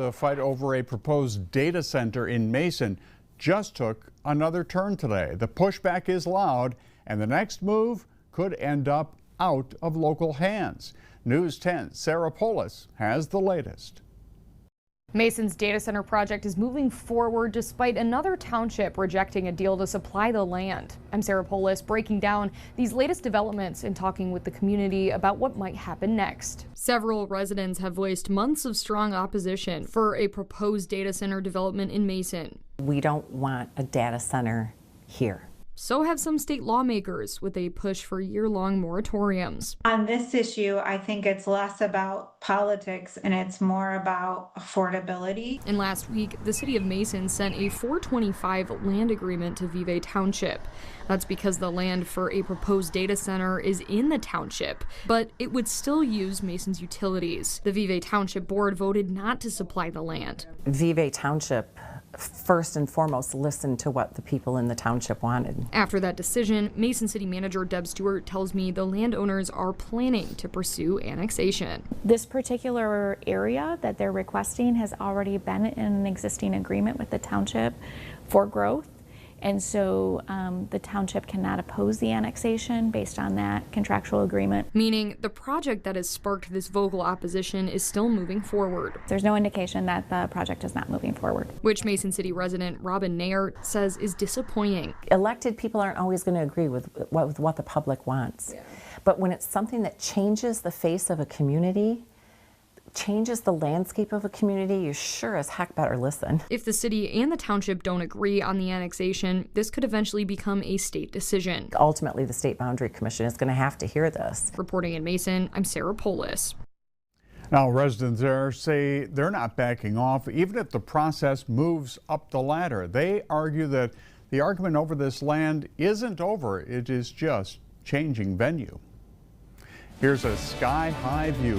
The fight over a proposed data center in Mason just took another turn today. The pushback is loud, and the next move could end up out of local hands. News 10's Sarah Polis has the latest. Mason's data center project is moving forward despite another township rejecting a deal to supply the land. I'm Sarah Polis, breaking down these latest developments and talking with the community about what might happen next. Several residents have voiced months of strong opposition for a proposed data center development in Mason. We don't want a data center here. So have some state lawmakers, with a push for year-long moratoriums. On this issue, I think it's less about politics and it's more about affordability. And last week, the city of Mason sent a 425 land agreement to Vevay Township. That's because the land for a proposed data center is in the township, but it would still use Mason's utilities. The Vevay Township board voted not to supply the land. Vevay Township first and foremost listened to what the people in the township wanted. After that decision, Mason City Manager Deb Stewart tells me the landowners are planning to pursue annexation. This particular area that they're requesting has already been in an existing agreement with the township for growth. And so the township cannot oppose the annexation based on that contractual agreement. Meaning the project that has sparked this vocal opposition is still moving forward. There's no indication that the project is not moving forward. Which Mason City resident Robin Nair says is disappointing. Elected people aren't always going to agree with what the public wants. Yeah. But when it's something that changes the face of a community, changes the landscape of a community, you sure as heck better listen. If the city and the township don't agree on the annexation, this could eventually become a state decision. Ultimately, the State Boundary Commission is going to have to hear this. Reporting in Mason, I'm Sarah Polis. Now, residents there say they're not backing off, even if the process moves up the ladder. They argue that the argument over this land isn't over, it is just changing venue. Here's a sky-high view.